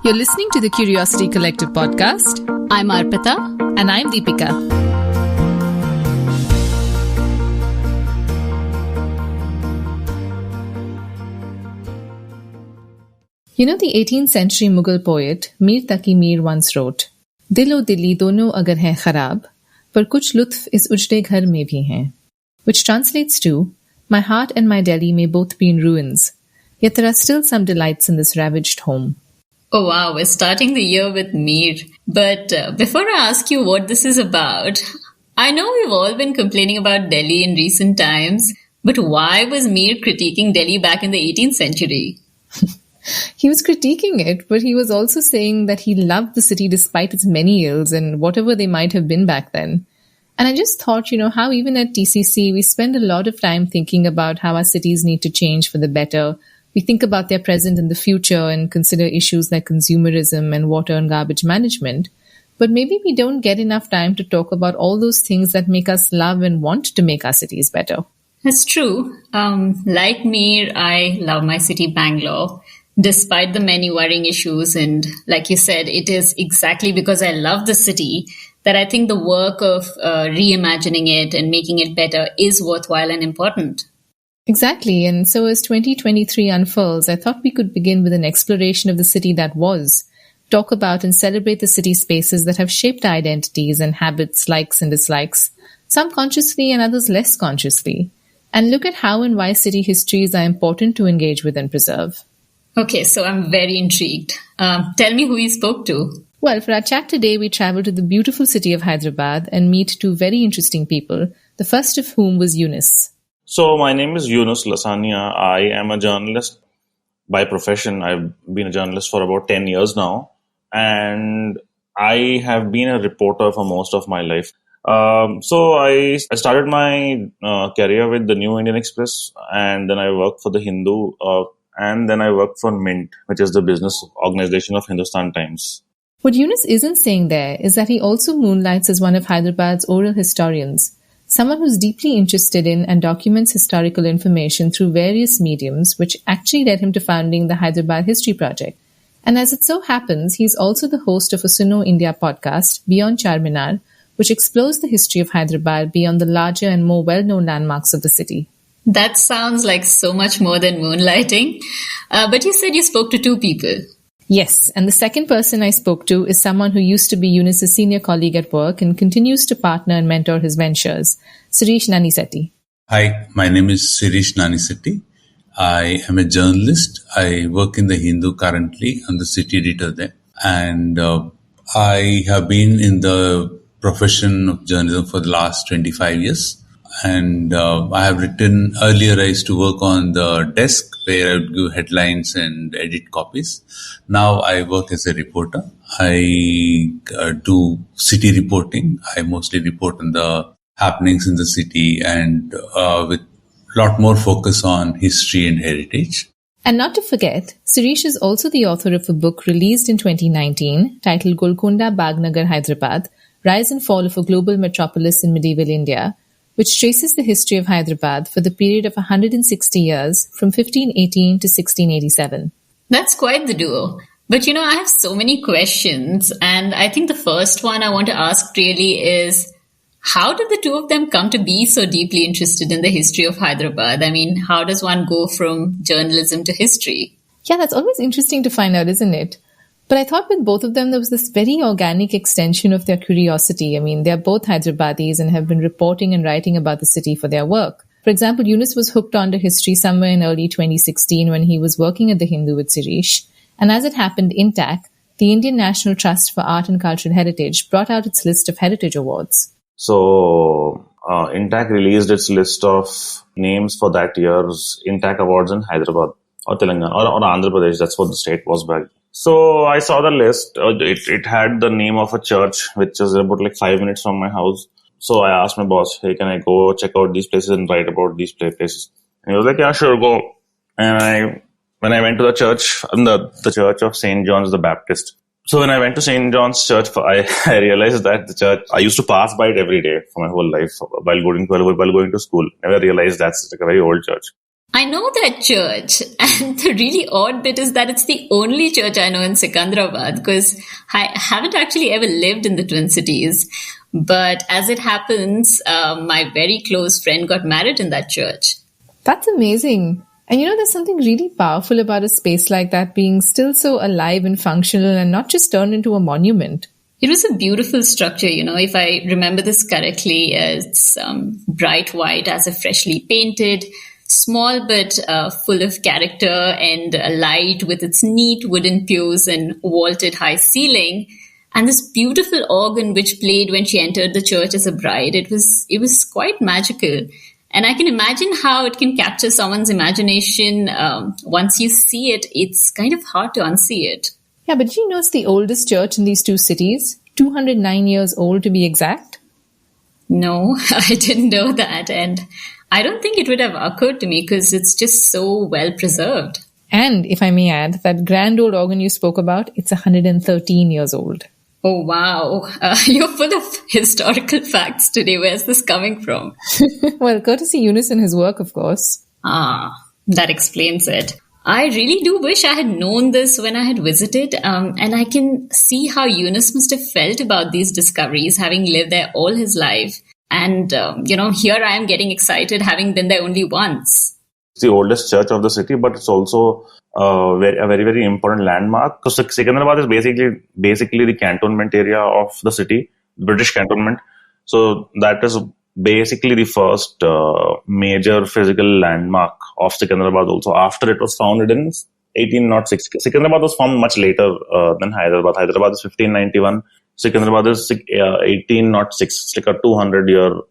You're listening to the Curio-city Collective podcast. I'm Arpita. And I'm Deepika. You know, the 18th century Mughal poet Mir Taki Mir once wrote, Dil o dilli dono agar hai kharab, par kuch lutf is ujde ghar mein bhi hain. Which translates to, my heart and my Delhi may both be in ruins, yet there are still some delights in this ravaged home. Oh wow, we're starting the year with Mir. But before I ask you what this is about, I know we've all been complaining about Delhi in recent times, but why was Mir critiquing Delhi back in the 18th century? He was critiquing it, but he was also saying that he loved the city despite its many ills and whatever they might have been back then. And I just thought, how even at TCC, we spend a lot of time thinking about how our cities need to change for the better. We think about their present and the future and consider issues like consumerism and water and garbage management. But maybe we don't get enough time to talk about all those things that make us love and want to make our cities better. That's true. Like Mir, I love my city, Bangalore, despite the many worrying issues. And like you said, it is exactly because I love the city that I think the work of reimagining it and making it better is worthwhile and important. Exactly. And so as 2023 unfolds, I thought we could begin with an exploration of the city that was, talk about and celebrate the city spaces that have shaped our identities and habits, likes and dislikes, some consciously and others less consciously, and look at how and why city histories are important to engage with and preserve. Okay, so I'm very intrigued. Tell me who you spoke to. Well, for our chat today, we traveled to the beautiful city of Hyderabad and meet two very interesting people, the first of whom was Yunus. So my name is Yunus Lasania. I am a journalist by profession. I've been a journalist for about 10 years now. And I have been a reporter for most of my life. So I started my career with the New Indian Express, and then I worked for the Hindu, and then I worked for Mint, which is the business organization of Hindustan Times. What Yunus isn't saying there is that he also moonlights as one of Hyderabad's oral historians, someone who's deeply interested in and documents historical information through various mediums, which actually led him to founding the Hyderabad History Project. And as it so happens, he's also the host of a Suno India podcast, Beyond Charminar, which explores the history of Hyderabad beyond the larger and more well-known landmarks of the city. That sounds like so much more than moonlighting. But you said you spoke to two people. Yes, and the second person I spoke to is someone who used to be Yunus' senior colleague at work and continues to partner and mentor his ventures, Serish Nanisetti. Hi, my name is Serish Nanisetti. I am a journalist. I work in the Hindu currently. I'm the city editor there. And I have been in the profession of journalism for the last 25 years. And I have written, earlier I used to work on the desk where I would give headlines and edit copies. Now I work as a reporter. I do city reporting. I mostly report on the happenings in the city and with a lot more focus on history and heritage. And not to forget, Serish is also the author of a book released in 2019 titled Golconda Bagnagar Hyderabad, Rise and Fall of a Global Metropolis in Medieval India, which traces the history of Hyderabad for the period of 160 years from 1518 to 1687. That's quite the duo. But I have so many questions, and I think the first one I want to ask really is, how did the two of them come to be so deeply interested in the history of Hyderabad? I mean, how does one go from journalism to history? Yeah, that's always interesting to find out, isn't it? But I thought with both of them, there was this very organic extension of their curiosity. I mean, they're both Hyderabadis and have been reporting and writing about the city for their work. For example, Yunus was hooked onto history somewhere in early 2016 when he was working at the Hindu with Serish. And as it happened, INTAC, the Indian National Trust for Art and Cultural Heritage, brought out its list of heritage awards. So INTAC released its list of names for that year's INTAC Awards in Hyderabad or Telangana or Andhra Pradesh. That's what the state was back. So I saw the list. It had the name of a church, which is about 5 minutes from my house. So I asked my boss, hey, can I go check out these places and write about these places? And he was like, yeah, sure, go. And when I went to the church, the Church of St. John's the Baptist. So when I went to St. John's Church, I realized that the church, I used to pass by it every day for my whole life while going to school. Never realized that's a very old church. I know that church, and the really odd bit is that it's the only church I know in Secunderabad because I haven't actually ever lived in the Twin Cities. But as it happens, my very close friend got married in that church. That's amazing. And there's something really powerful about a space like that being still so alive and functional and not just turned into a monument. It was a beautiful structure, if I remember this correctly. It's bright white as if freshly painted, small but full of character and light with its neat wooden pews and vaulted high ceiling. And this beautiful organ which played when she entered the church as a bride. It was quite magical. And I can imagine how it can capture someone's imagination. Once you see it, it's kind of hard to unsee it. Yeah, but it's the oldest church in these two cities, 209 years old to be exact. No, I didn't know that. And I don't think it would have occurred to me because it's just so well preserved. And if I may add, that grand old organ you spoke about, it's 113 years old. Oh, wow. You're full of historical facts today. Where's this coming from? Well, courtesy Yunus and his work, of course. Ah, that explains it. I really do wish I had known this when I had visited, and I can see how Yunus must have felt about these discoveries, having lived there all his life. And, here I am getting excited, having been there only once. It's the oldest church of the city, but it's also a very, very important landmark. So Secunderabad is basically the cantonment area of the city, British cantonment. So that is basically the first major physical landmark of Secunderabad also, after it was founded in 1806. Secunderabad was found much later than Hyderabad. Hyderabad is 1591. Secunderabad is 1806. It's like a 200-year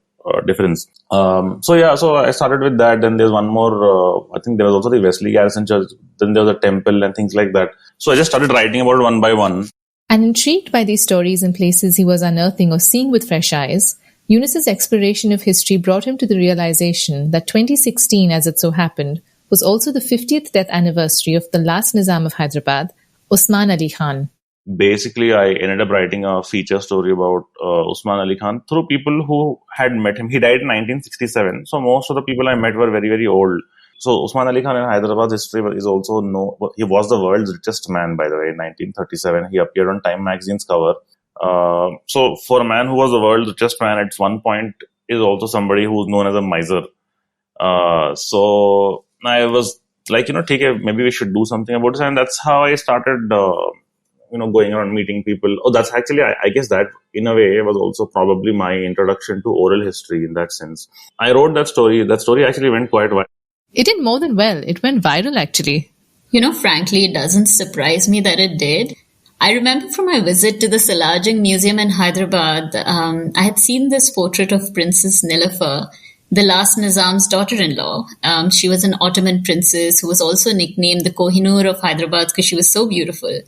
difference. So I started with that. Then there's one more, I think there was also the Wesley Garrison Church. Then there was a temple and things like that. So I just started writing about it one by one. And intrigued by these stories and places he was unearthing or seeing with fresh eyes, Yunus's exploration of history brought him to the realization that 2016, as it so happened, was also the 50th death anniversary of the last Nizam of Hyderabad, Usman Ali Khan. Basically, I ended up writing a feature story about Usman Ali Khan through people who had met him. He died in 1967, so most of the people I met were very, very old. So Usman Ali Khan in Hyderabad's history is also known. He was the world's richest man, by the way, in 1937. He appeared on Time magazine's cover. So for a man who was the world's richest man at one point is also somebody who's known as a miser. So I was like, maybe we should do something about this. And that's how I started, going around meeting people. Oh, that's actually, I guess that in a way was also probably my introduction to oral history in that sense. I wrote that story. That story actually went quite well. It did more than well. It went viral, actually. Frankly, it doesn't surprise me that it did. I remember from my visit to the Salajing Museum in Hyderabad, I had seen this portrait of Princess Nilofer, the last Nizam's daughter-in-law. She was an Ottoman princess who was also nicknamed the Kohinoor of Hyderabad because she was so beautiful.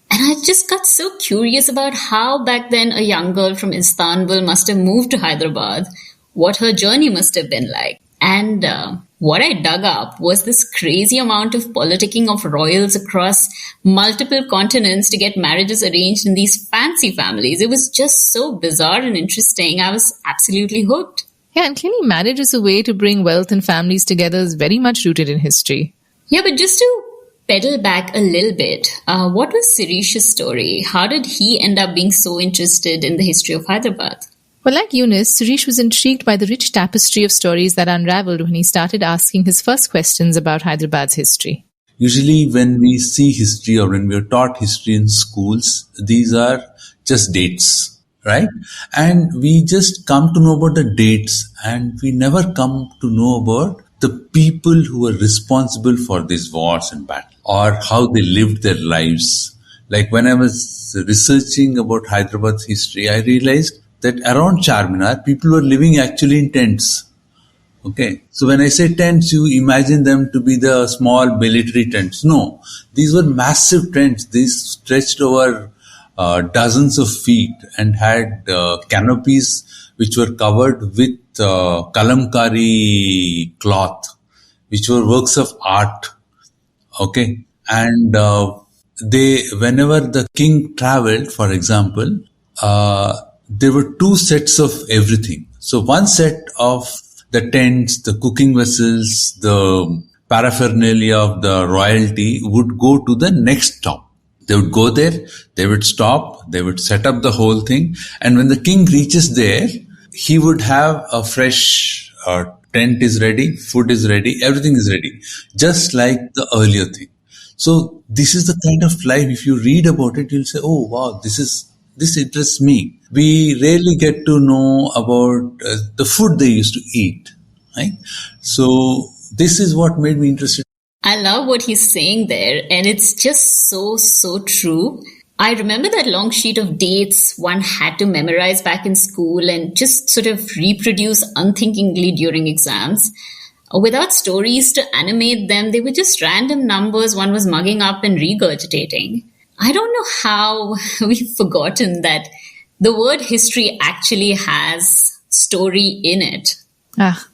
And I just got so curious about how back then a young girl from Istanbul must have moved to Hyderabad, what her journey must have been like. And what I dug up was this crazy amount of politicking of royals across multiple continents to get marriages arranged in these fancy families. It was just so bizarre and interesting. I was absolutely hooked. Yeah, and clearly marriage as a way to bring wealth and families together is very much rooted in history. Yeah, but just to pedal back a little bit, what was Serish's story? How did he end up being so interested in the history of Hyderabad? Well, like Yunus, Serish was intrigued by the rich tapestry of stories that unraveled when he started asking his first questions about Hyderabad's history. Usually when we see history or when we are taught history in schools, these are just dates, right? And we just come to know about the dates and we never come to know about the people who were responsible for these wars and battles or how they lived their lives. Like when I was researching about Hyderabad's history, I realized that around Charminar, people were living actually in tents. Okay. So when I say tents, you imagine them to be the small military tents. No, these were massive tents. These stretched over dozens of feet and had canopies which were covered with kalamkari cloth, which were works of art. Okay. And whenever the king traveled, for example, there were two sets of everything. So one set of the tents, the cooking vessels, the paraphernalia of the royalty would go to the next stop. They would go there, they would stop, they would set up the whole thing. And when the king reaches there, he would have a fresh tent is ready, food is ready, everything is ready, just like the earlier thing. So this is the kind of life, if you read about it, you'll say, oh wow, this interests me. We rarely get to know about the food they used to eat, right? So this is what made me interested. I love what he's saying there, and it's just so true. I remember that long sheet of dates one had to memorize back in school and just sort of reproduce unthinkingly during exams. Without stories to animate them, they were just random numbers one was mugging up and regurgitating. I don't know how we've forgotten that the word history actually has story in it.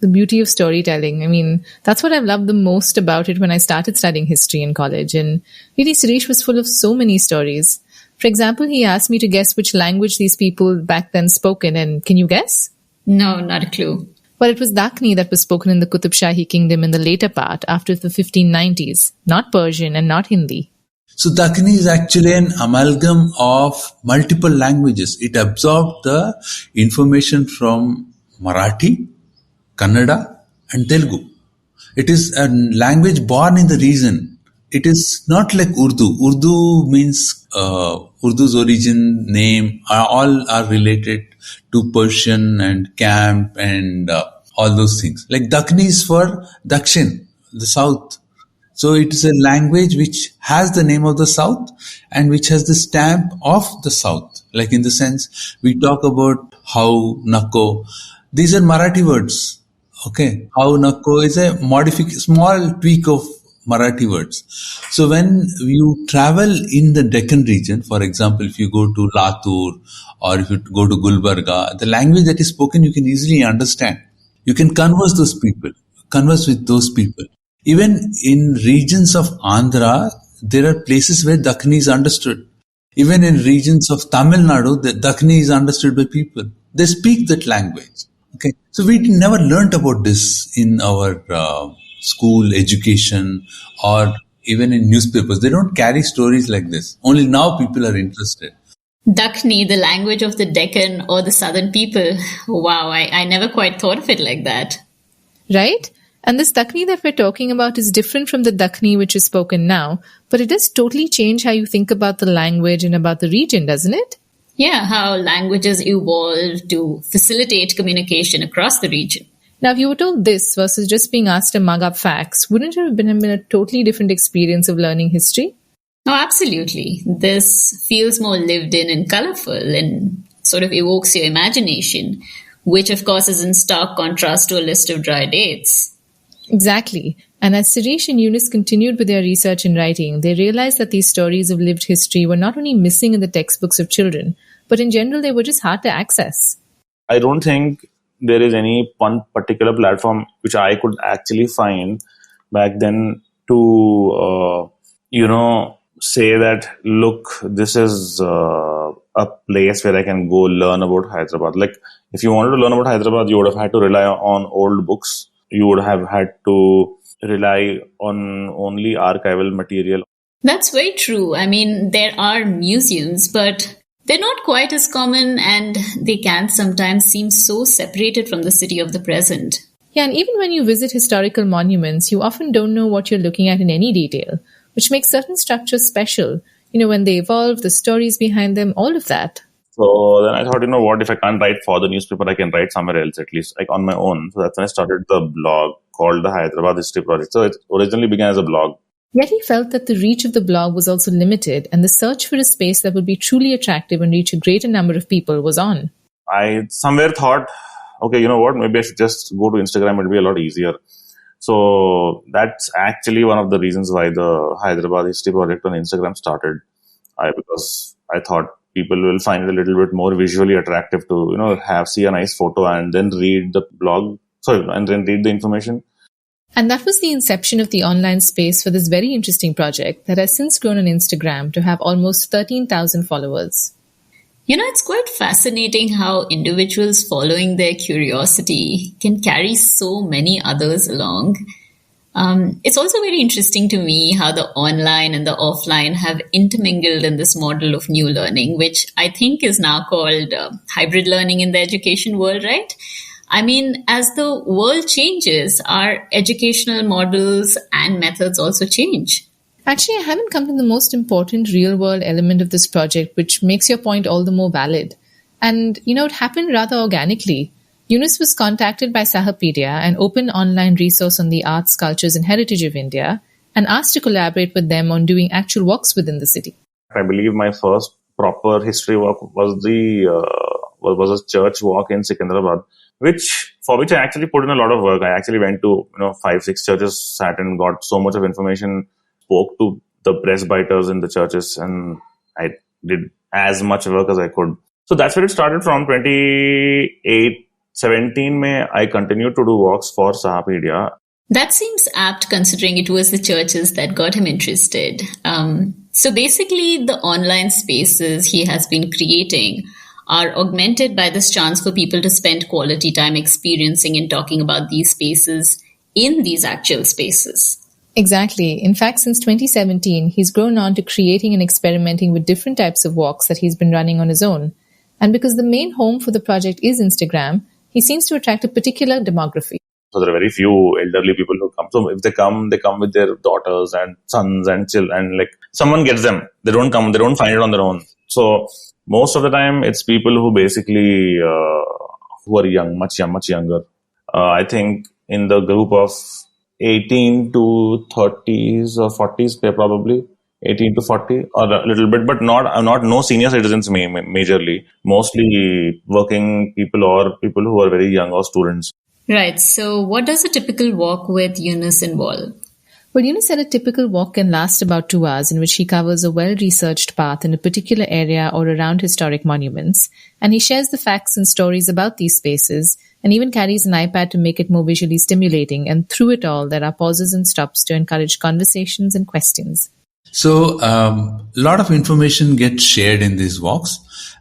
The beauty of storytelling. I mean, that's what I've loved the most about it when I started studying history in college. And really, Serish was full of so many stories. For example, he asked me to guess which language these people back then spoke in. And can you guess? No, not a clue. Well, it was Dakhni that was spoken in the Qutub Shahi kingdom in the later part, after the 1590s. Not Persian and not Hindi. So Dakhni is actually an amalgam of multiple languages. It absorbed the information from Marathi, Kannada and Telugu. It is a language born in the region. It is not like Urdu. Urdu means Urdu's origin, name, all are related to Persian and camp and all those things. Like Dakhni is for Dakshin, the south. So it is a language which has the name of the south and which has the stamp of the south. Like in the sense, we talk about how, Nako. These are Marathi words. Okay. How, Nako is a small tweak of Marathi words. So when you travel in the Deccan region, for example, if you go to Latur or if you go to Gulbarga, the language that is spoken, you can easily understand. You can converse with those people. Even in regions of Andhra, there are places where Dakhni is understood. Even in regions of Tamil Nadu, the Dakhni is understood by people. They speak that language. Okay, so we never learnt about this in our school education or even in newspapers. They don't carry stories like this. Only now people are interested. Dakhni, the language of the Deccan or the southern people. Wow, I never quite thought of it like that. Right? And this Dakhni that we're talking about is different from the Dakhni which is spoken now, but it does totally change how you think about the language and about the region, doesn't it? Yeah, how languages evolve to facilitate communication across the region. Now, if you were told this versus just being asked to mug up facts, wouldn't it have been a totally different experience of learning history? Oh, absolutely. This feels more lived in and colorful and sort of evokes your imagination, which of course is in stark contrast to a list of dry dates. Exactly. And as Serish and Yunus continued with their research and writing, they realized that these stories of lived history were not only missing in the textbooks of children, but in general they were just hard to access. I don't think there is any one particular platform which I could actually find back then to, say that, look, this is a place where I can go learn about Hyderabad. Like, if you wanted to learn about Hyderabad, you would have had to rely on old books. You would have had to rely on only archival material. That's very true. I mean, there are museums, but they're not quite as common and they can sometimes seem so separated from the city of the present. Yeah, and even when you visit historical monuments, you often don't know what you're looking at in any detail, which makes certain structures special. When they evolve, the stories behind them, all of that. So then I thought, what, if I can't write for the newspaper, I can write somewhere else, at least like on my own. So that's when I started the blog called the Hyderabad History Project. So it originally began as a blog. Yet he felt that the reach of the blog was also limited, and the search for a space that would be truly attractive and reach a greater number of people was on. I somewhere thought, okay, you know what, maybe I should just go to Instagram. It'll be a lot easier. So that's actually one of the reasons why the Hyderabad History Project on Instagram started. Because I thought people will find it a little bit more visually attractive to, see a nice photo and then read the blog. And then read the information. And that was the inception of the online space for this very interesting project that has since grown on Instagram to have almost 13,000 followers. It's quite fascinating how individuals following their curiosity can carry so many others along. It's also very interesting to me how the online and the offline have intermingled in this model of new learning, which I think is now called hybrid learning in the education world, right? I mean, as the world changes, our educational models and methods also change. Actually, I haven't come to the most important real world element of this project, which makes your point all the more valid. And, it happened rather organically. Yunus was contacted by Sahapedia, an open online resource on the arts, cultures, and heritage of India, and asked to collaborate with them on doing actual walks within the city. I believe my first proper history walk was was a church walk in Secunderabad, for which I actually put in a lot of work. I actually went to 5-6 churches, sat and got so much of information, spoke to the presbyters in the churches, and I did as much work as I could. So that's where it started from. 2017 May, I continued to do walks for Sahapedia. That seems apt considering it was the churches that got him interested. So basically, the online spaces he has been creating are augmented by this chance for people to spend quality time experiencing and talking about these spaces in these actual spaces. Exactly. In fact, since 2017, he's grown on to creating and experimenting with different types of walks that he's been running on his own. And because the main home for the project is Instagram, he seems to attract a particular demography. So there are very few elderly people who come. So if they come with their daughters and sons and children, and like someone gets them. They don't find it on their own. So most of the time, it's people who basically who are young, much younger. I think in the group of 18 to 30s or 40s, they're probably 18 to 40 or a little bit, but not no senior citizens majorly. Mostly working people or people who are very young or students. Right. So what does a typical walk with Yunus involve? Well, Yunus said a typical walk can last about 2 hours, in which he covers a well-researched path in a particular area or around historic monuments, and he shares the facts and stories about these spaces, and even carries an iPad to make it more visually stimulating, and through it all, there are pauses and stops to encourage conversations and questions. So, a lot of information gets shared in these walks,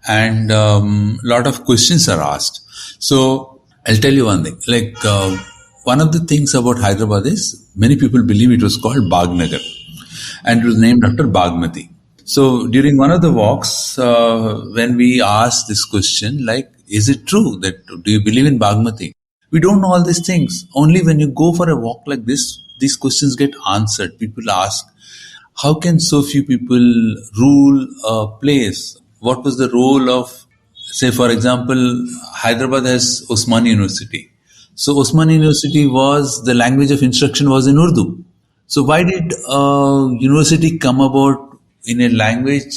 and a lot of questions are asked. So, I'll tell you one thing, one of the things about Hyderabad is many people believe it was called Bagnagar, and it was named after Bagmati. So during one of the walks, when we asked this question, is it true that do you believe in Bagmati? We don't know all these things. Only when you go for a walk like this, these questions get answered. People ask, how can so few people rule a place? What was the role of, say, for example, Hyderabad has Osmani University. So Osmani University the language of instruction was in Urdu. So why did university come about in a language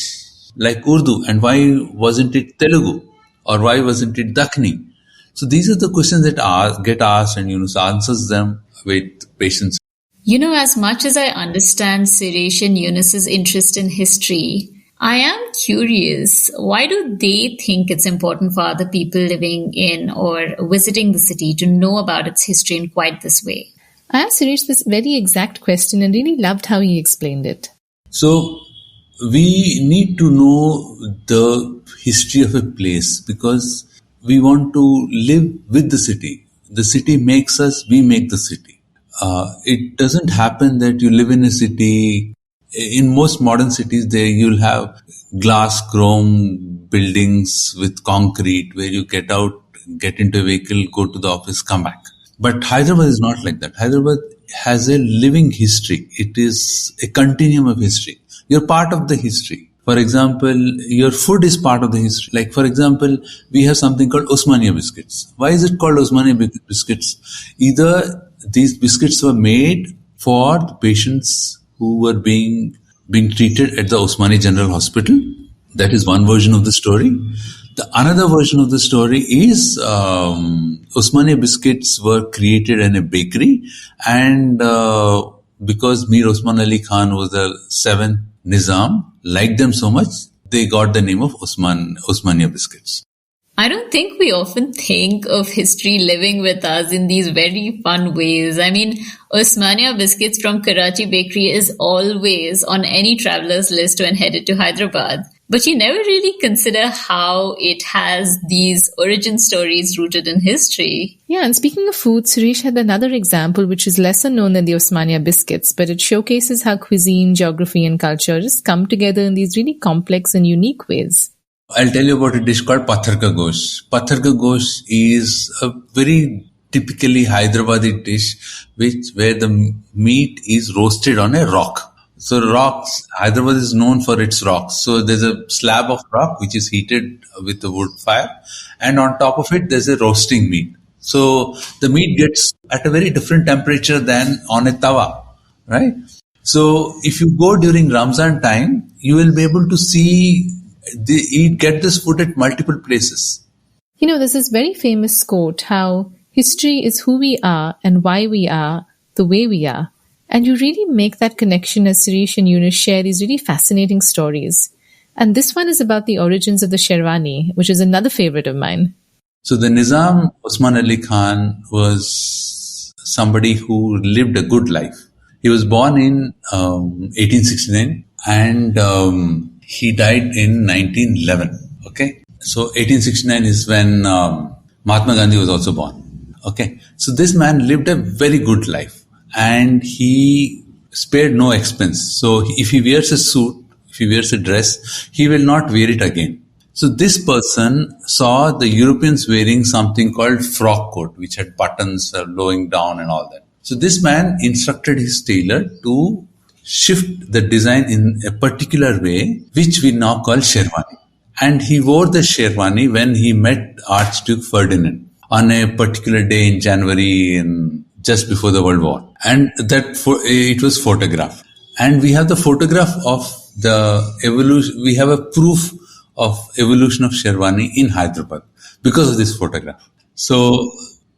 like Urdu, and why wasn't it Telugu, or why wasn't it Dakhni? So these are the questions that get asked, and Yunus answers them with patience. As much as I understand Serish and Yunus's interest in history, I am curious, why do they think it's important for other people living in or visiting the city to know about its history in quite this way? I asked Serish this very exact question and really loved how he explained it. So, we need to know the history of a place because we want to live with the city. The city makes us, we make the city. It doesn't happen that you live in a city. In most modern cities, you'll have glass chrome buildings with concrete where you get out, get into a vehicle, go to the office, come back. But Hyderabad is not like that. Hyderabad has a living history. It is a continuum of history. You're part of the history. For example, your food is part of the history. Like, for example, we have something called Osmania biscuits. Why is it called Osmania biscuits? Either these biscuits were made for the patients who were being treated at the Osmani General Hospital. That is one version of the story. The another version of the story is Osmani biscuits were created in a bakery, and because Mir Osman Ali Khan was the 7th Nizam, liked them so much, they got the name of Osmania biscuits. I don't think we often think of history living with us in these very fun ways. I mean, Osmania biscuits from Karachi Bakery is always on any traveler's list when headed to Hyderabad. But you never really consider how it has these origin stories rooted in history. Yeah, and speaking of food, Serish had another example which is lesser known than the Osmania biscuits, but it showcases how cuisine, geography, and culture just come together in these really complex and unique ways. I'll tell you about a dish called Patthar ka Gosht. Patthar ka Gosht is a very typically Hyderabadi dish where the meat is roasted on a rock. So rocks, Hyderabad is known for its rocks. So there's a slab of rock which is heated with a wood fire, and on top of it there's a roasting meat. So the meat gets at a very different temperature than on a tawa, right? So if you go during Ramzan time, you will be able to see get this food at multiple places. You know, there's this very famous quote, how history is who we are and why we are the way we are. And you really make that connection as Serish and Yunus share these really fascinating stories. And this one is about the origins of the Sherwani, which is another favorite of mine. So the Nizam Osman Ali Khan was somebody who lived a good life. He was born in 1869 and he died in 1911. Okay, so 1869 is when Mahatma Gandhi was also born. Okay, so this man lived a very good life and he spared no expense. So if he wears a suit, if he wears a dress, he will not wear it again. So this person saw the Europeans wearing something called frock coat, which had buttons blowing down and all that. So this man instructed his tailor to shift the design in a particular way, which we now call Sherwani. And he wore the Sherwani when he met Archduke Ferdinand on a particular day in January just before the World War. And it was photographed. And we have the photograph of the evolution. We have a proof of evolution of Sherwani in Hyderabad because of this photograph. So,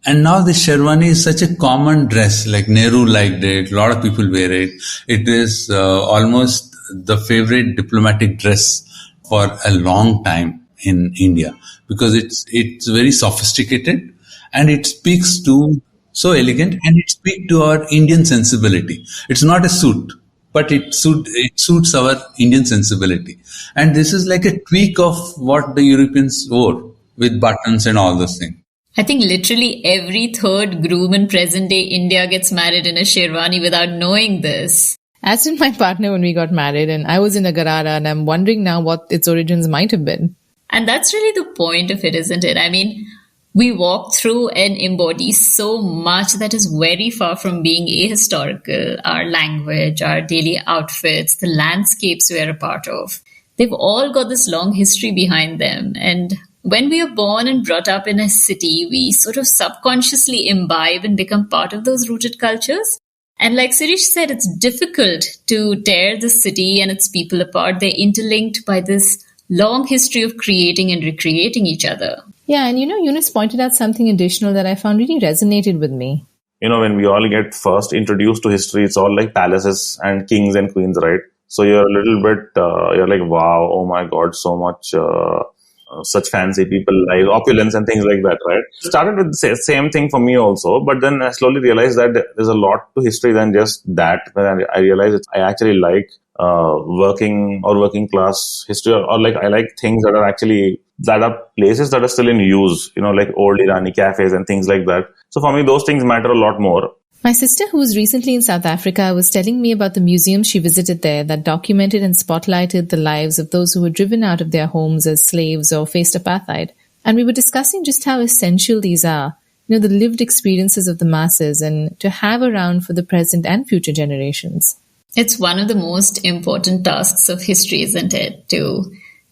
and now the Sherwani is such a common dress, like Nehru liked it, a lot of people wear it. It is almost the favorite diplomatic dress for a long time in India because it's very sophisticated and it speaks to, so elegant, and it speaks to our Indian sensibility. It's not a suit, but it suits our Indian sensibility. And this is like a tweak of what the Europeans wore with buttons and all those things. I think literally every third groom in present day India gets married in a Sherwani without knowing this. As did my partner when we got married, and I was in a Garara, and I'm wondering now what its origins might have been. And that's really the point of it, isn't it? I mean, we walk through and embody so much that is very far from being ahistorical. Our language, our daily outfits, the landscapes we're a part of. They've all got this long history behind them. And when we are born and brought up in a city, we sort of subconsciously imbibe and become part of those rooted cultures. And like Serish said, it's difficult to tear the city and its people apart. They're interlinked by this long history of creating and recreating each other. Yeah, and Yunus pointed out something additional that I found really resonated with me. When we all get first introduced to history, it's all like palaces and kings and queens, right? So you're a little bit, you're like, wow, oh my God, so much, such fancy people, like opulence and things like that, right? Started with the same thing for me also, but then I slowly realized that there's a lot to history than just that. When I realized I actually like working class history, or like I like things that are places that are still in use, like old Irani cafes and things like that. So for me, those things matter a lot more. My sister, who was recently in South Africa, was telling me about the museums she visited there that documented and spotlighted the lives of those who were driven out of their homes as slaves or faced apartheid. And we were discussing just how essential these are, the lived experiences of the masses, and to have around for the present and future generations. It's one of the most important tasks of history, isn't it? To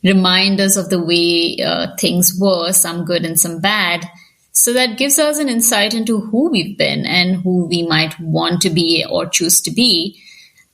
remind us of the way things were, some good and some bad. So that gives us an insight into who we've been and who we might want to be or choose to be.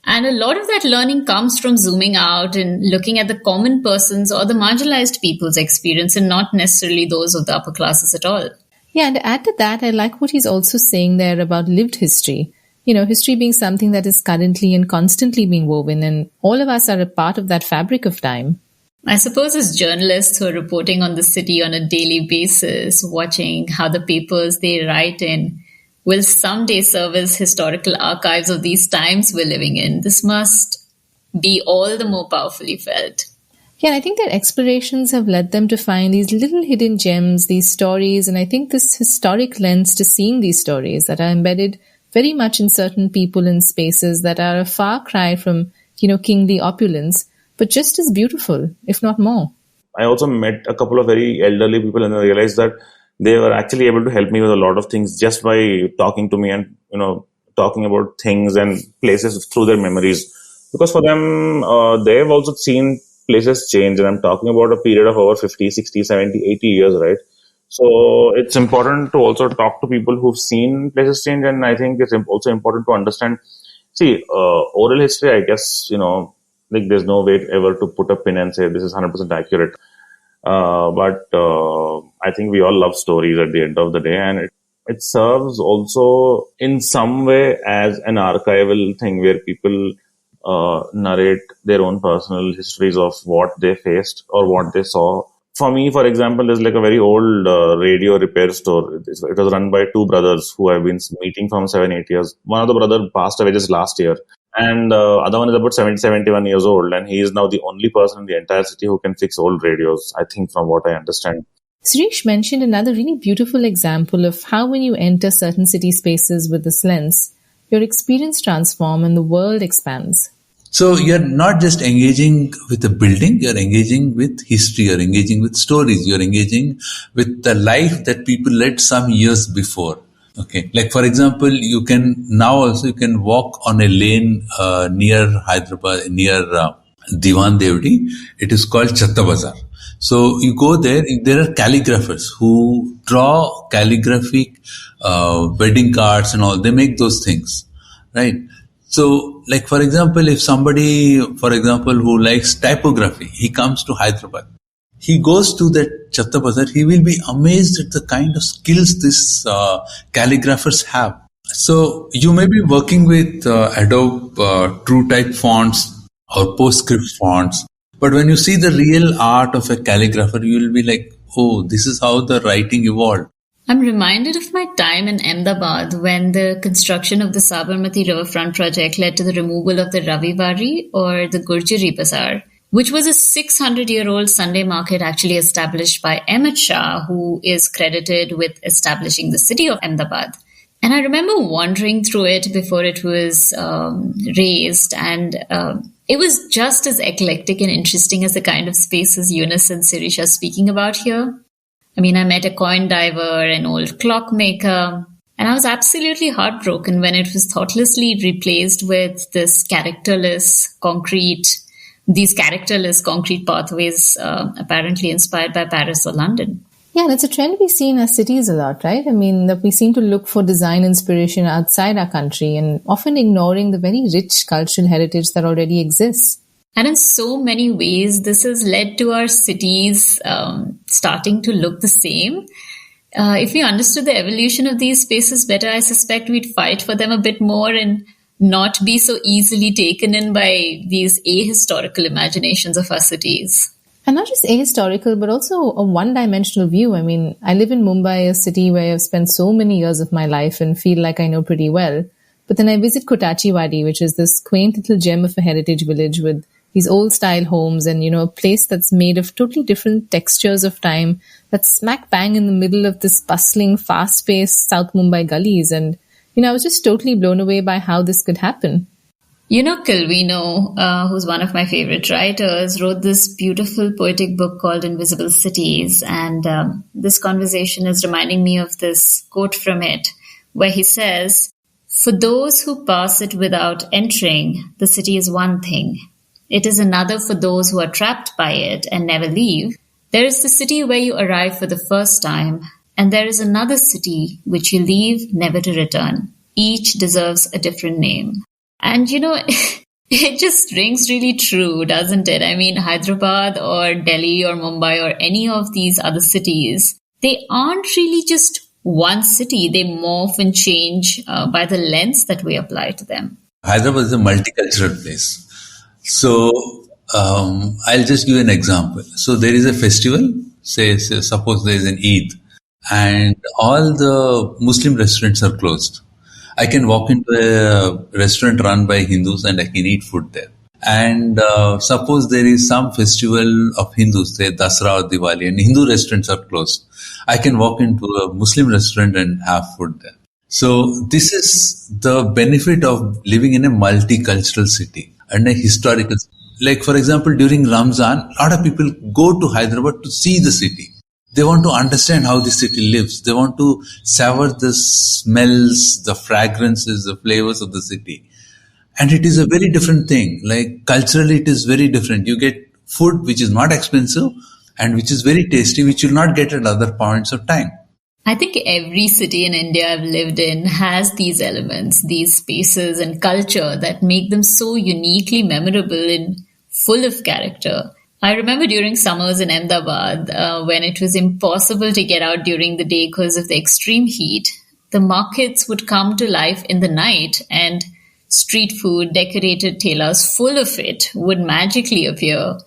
And a lot of that learning comes from zooming out and looking at the common person's or the marginalized people's experience and not necessarily those of the upper classes at all. Yeah, and to add to that, I like what he's also saying there about lived history. History being something that is currently and constantly being woven, and all of us are a part of that fabric of time. I suppose as journalists who are reporting on the city on a daily basis, watching how the papers they write in will someday serve as historical archives of these times we're living in, this must be all the more powerfully felt. Yeah, and I think their explorations have led them to find these little hidden gems, these stories, and I think this historic lens to seeing these stories that are embedded very much in certain people and spaces that are a far cry from, kingly opulence, but just as beautiful, if not more. I also met a couple of very elderly people, and I realized that they were actually able to help me with a lot of things just by talking to me and, talking about things and places through their memories. Because for them, they've also seen places change, and I'm talking about a period of over 50, 60, 70, 80 years, right? So it's important to also talk to people who've seen places change, and I think it's also important to understand. See, oral history, I guess, like there's no way ever to put a pin and say this is 100% accurate. But I think we all love stories at the end of the day, and it serves also in some way as an archival thing where people narrate their own personal histories of what they faced or what they saw. For me, for example, there's like a very old radio repair store. It was run by two brothers who I've been meeting from 7, 8 years. One of the brother passed away just last year, and the other one is about 70, 71 years old, and he is now the only person in the entire city who can fix old radios, I think, from what I understand. Serish mentioned another really beautiful example of how when you enter certain city spaces with this lens, your experience transforms and the world expands. So you're not just engaging with the building, you're engaging with history, you're engaging with stories, you're engaging with the life that people led some years before. Okay. Like for example, you can walk on a lane near Hyderabad, near Diwan Devdi. It is called Chatta Bazaar. So you go there are calligraphers who draw calligraphic wedding cards and all. They make those things, right? So, like for example, if somebody, for example, who likes typography, he comes to Hyderabad. He goes to that Chatta Bazaar, he will be amazed at the kind of skills these calligraphers have. So, you may be working with Adobe TrueType fonts or PostScript fonts, but when you see the real art of a calligrapher, you will be like, oh, this is how the writing evolved. I'm reminded of my time in Ahmedabad when the construction of the Sabarmati Riverfront project led to the removal of the Ravivari or the Gurjari Bazaar, which was a 600-year-old Sunday market actually established by Ahmed Shah, who is credited with establishing the city of Ahmedabad. And I remember wandering through it before it was raised, and it was just as eclectic and interesting as the kind of spaces Yunus and Serish are speaking about here. I mean, I met a coin diver, an old clockmaker, and I was absolutely heartbroken when it was thoughtlessly replaced with these characterless concrete pathways, apparently inspired by Paris or London. Yeah, and it's a trend we see in our cities a lot, right? I mean, that we seem to look for design inspiration outside our country and often ignoring the very rich cultural heritage that already exists. And in so many ways, this has led to our cities starting to look the same. If we understood the evolution of these spaces better, I suspect we'd fight for them a bit more and not be so easily taken in by these ahistorical imaginations of our cities. And not just ahistorical, but also a one-dimensional view. I mean, I live in Mumbai, a city where I've spent so many years of my life and feel like I know pretty well. But then I visit Kotachi Wadi, which is this quaint little gem of a heritage village with these old style homes and, a place that's made of totally different textures of time that's smack bang in the middle of this bustling, fast-paced South Mumbai gullies. And, I was just totally blown away by how this could happen. Calvino, who's one of my favorite writers, wrote this beautiful poetic book called Invisible Cities. And this conversation is reminding me of this quote from it, where he says, "For those who pass it without entering, the city is one thing. It is another for those who are trapped by it and never leave. There is the city where you arrive for the first time, and there is another city which you leave never to return. Each deserves a different name." And it just rings really true, doesn't it? I mean, Hyderabad or Delhi or Mumbai or any of these other cities, they aren't really just one city. They morph and change by the lens that we apply to them. Hyderabad is a multicultural place. So I'll just give an example. So there is a festival, say suppose there is an Eid, and all the Muslim restaurants are closed. I can walk into a restaurant run by Hindus and I can eat food there. And suppose there is some festival of Hindus, say Dasra or Diwali, and Hindu restaurants are closed. I can walk into a Muslim restaurant and have food there. So this is the benefit of living in a multicultural city and a historical city. Like, for example, during Ramzan, a lot of people go to Hyderabad to see the city. They want to understand how the city lives. They want to savor the smells, the fragrances, the flavors of the city. And it is a very different thing. Like, culturally, it is very different. You get food which is not expensive and which is very tasty, which you'll not get at other points of time. I think every city in India I've lived in has these elements, these spaces and culture that make them so uniquely memorable and full of character. I remember during summers in Ahmedabad, when it was impossible to get out during the day because of the extreme heat, the markets would come to life in the night and street food, decorated telas full of it would magically appear.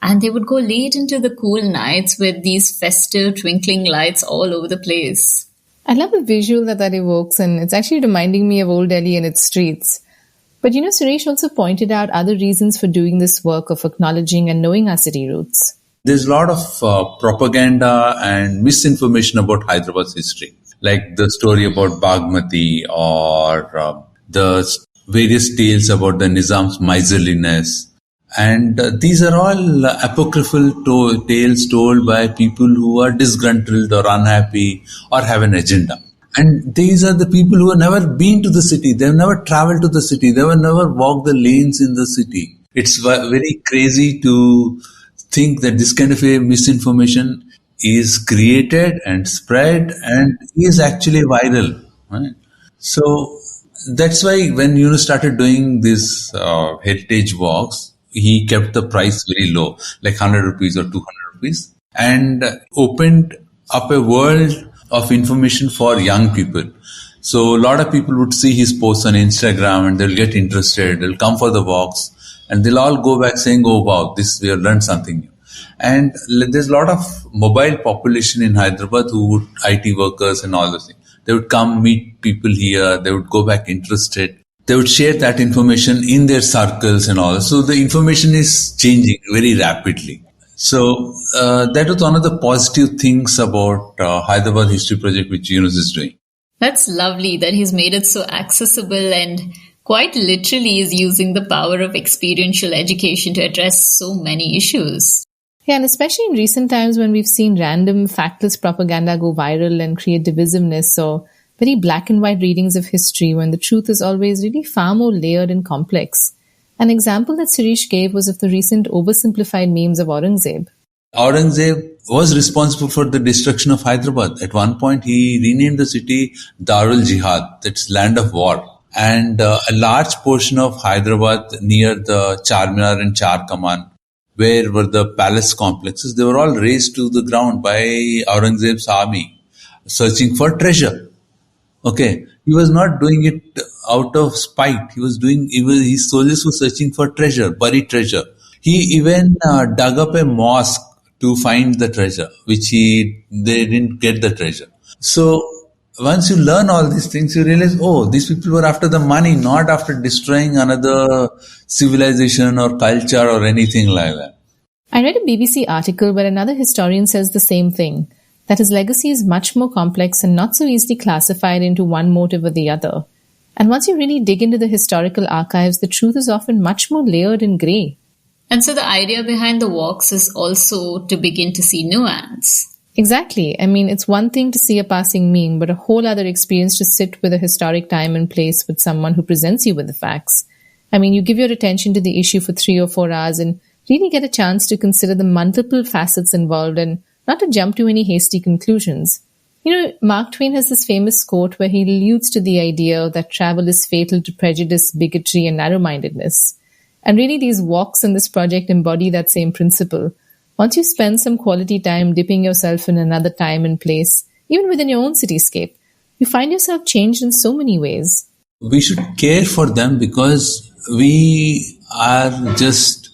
And they would go late into the cool nights with these festive twinkling lights all over the place. I love the visual that evokes, and it's actually reminding me of Old Delhi and its streets. But Suresh also pointed out other reasons for doing this work of acknowledging and knowing our city roots. There's a lot of propaganda and misinformation about Hyderabad's history, like the story about Bagmati or the various tales about the Nizam's miserliness. And these are all apocryphal tales told by people who are disgruntled or unhappy or have an agenda. And these are the people who have never been to the city. They've never traveled to the city. They have never walked the lanes in the city. It's very crazy to think that this kind of a misinformation is created and spread and is actually viral. Right? So that's why when Yunus started doing these heritage walks, he kept the price very low, like 100 rupees or 200 rupees, and opened up a world of information for young people. So a lot of people would see his posts on Instagram and they'll get interested, they'll come for the walks, and they'll all go back saying, oh wow, we have learned something new. And there's a lot of mobile population in Hyderabad IT workers and all those things. They would come meet people here, they would go back interested. They would share that information in their circles and all. So the information is changing very rapidly. So that was one of the positive things about Hyderabad History Project, which Yunus is doing. That's lovely that he's made it so accessible and quite literally is using the power of experiential education to address so many issues. Yeah, and especially in recent times when we've seen random factless propaganda go viral and create divisiveness or very black and white readings of history when the truth is always really far more layered and complex. An example that Serish gave was of the recent oversimplified memes of Aurangzeb. Aurangzeb was responsible for the destruction of Hyderabad. At one point, he renamed the city Darul Jihad, that's land of war. And a large portion of Hyderabad near the Charminar and Char Kaman, where were the palace complexes, they were all razed to the ground by Aurangzeb's army, searching for treasure. Okay, he was not doing it out of spite. His soldiers were searching for treasure, buried treasure. He even dug up a mosque to find the treasure, which they didn't get the treasure. So once you learn all these things, you realize, oh, these people were after the money, not after destroying another civilization or culture or anything like that. I read a BBC article where another historian says the same thing, that his legacy is much more complex and not so easily classified into one motive or the other. And once you really dig into the historical archives, the truth is often much more layered and grey. And so the idea behind the walks is also to begin to see nuance. Exactly. I mean, it's one thing to see a passing meme, but a whole other experience to sit with a historic time and place with someone who presents you with the facts. I mean, you give your attention to the issue for 3 or 4 hours and really get a chance to consider the multiple facets involved and not to jump to any hasty conclusions. Mark Twain has this famous quote where he alludes to the idea that travel is fatal to prejudice, bigotry, and narrow-mindedness. And really, these walks in this project embody that same principle. Once you spend some quality time dipping yourself in another time and place, even within your own cityscape, you find yourself changed in so many ways. We should care for them because we are just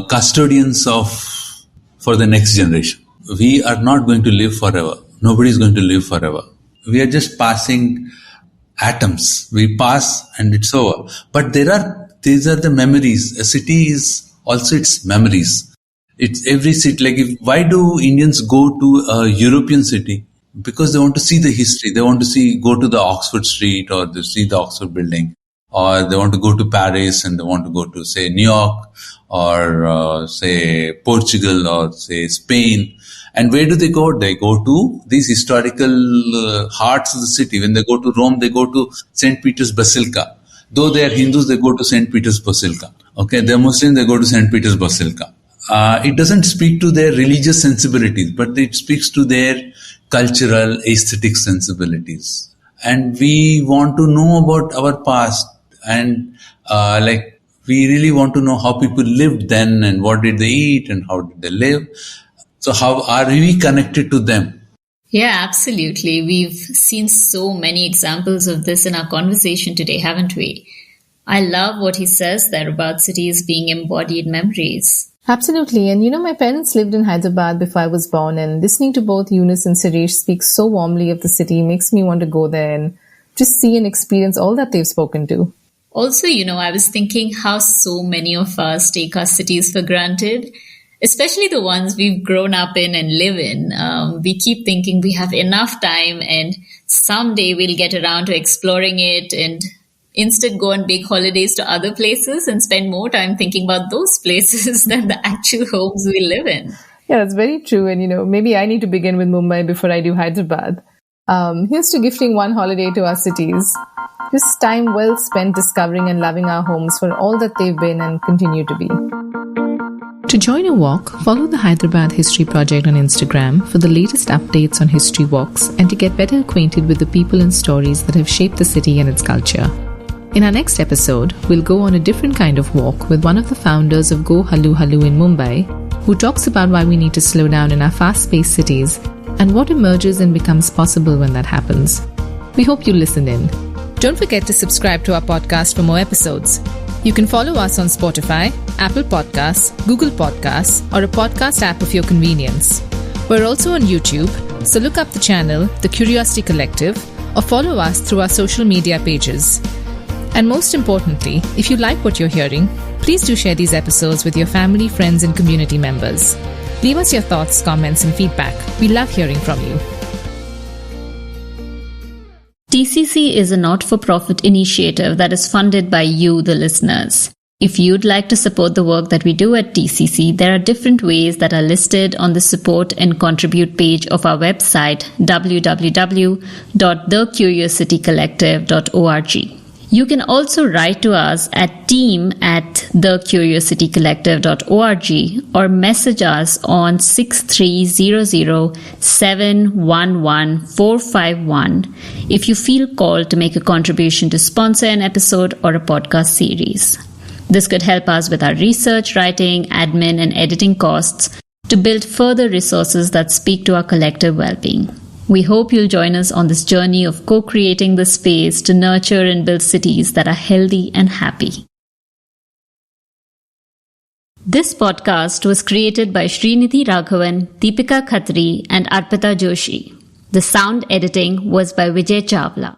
custodians for the next generation. We are not going to live forever. Nobody is going to live forever. We are just passing atoms. We pass and it's over. But there are these are the memories. A city is also its memories. It's every city. Like, why do Indians go to a European city? Because they want to see the history. They want to go to the Oxford Street, or they see the Oxford building, or they want to go to Paris and they want to go to, say, New York, or say Portugal, or say Spain. And where do they go? They go to these historical hearts of the city. When they go to Rome, they go to St. Peter's Basilica. Though they are Hindus, they go to St. Peter's Basilica. Okay, they're Muslims, they go to St. Peter's Basilica. It doesn't speak to their religious sensibilities, but it speaks to their cultural, aesthetic sensibilities. And we want to know about our past, and we really want to know how people lived then, and what did they eat, and how did they live. So how are we connected to them? Yeah, absolutely. We've seen so many examples of this in our conversation today, haven't we? I love what he says there about cities being embodied memories. Absolutely. And my parents lived in Hyderabad before I was born, and listening to both Yunus and Serish speak so warmly of the city makes me want to go there and just see and experience all that they've spoken to. Also, I was thinking how so many of us take our cities for granted, especially the ones we've grown up in and live in. We keep thinking we have enough time and someday we'll get around to exploring it, and instead go on big holidays to other places and spend more time thinking about those places than the actual homes we live in. Yeah, that's very true. And, maybe I need to begin with Mumbai before I do Hyderabad. Here's to gifting one holiday to our cities. Just time well spent discovering and loving our homes for all that they've been and continue to be. To join a walk, follow the Hyderabad History Project on Instagram for the latest updates on history walks and to get better acquainted with the people and stories that have shaped the city and its culture. In our next episode, we'll go on a different kind of walk with one of the founders of Go Hallu Hallu in Mumbai, who talks about why we need to slow down in our fast-paced cities and what emerges and becomes possible when that happens. We hope you listen in. Don't forget to subscribe to our podcast for more episodes. You can follow us on Spotify, Apple Podcasts, Google Podcasts, or a podcast app of your convenience. We're also on YouTube, so look up the channel, The Curio-city Collective, or follow us through our social media pages. And most importantly, if you like what you're hearing, please do share these episodes with your family, friends, and community members. Leave us your thoughts, comments, and feedback. We love hearing from you. TCC is a not-for-profit initiative that is funded by you, the listeners. If you'd like to support the work that we do at TCC, there are different ways that are listed on the support and contribute page of our website, www.thecurio-citycollective.org. You can also write to us at team@thecurio-citycollective.org or message us on 6300711451 if you feel called to make a contribution to sponsor an episode or a podcast series. This could help us with our research, writing, admin, and editing costs to build further resources that speak to our collective well-being. We hope you'll join us on this journey of co-creating the space to nurture and build cities that are healthy and happy. This podcast was created by Srinidhi Raghavan, Deepika Khatri, and Arpita Joshi. The sound editing was by Vijay Chawla.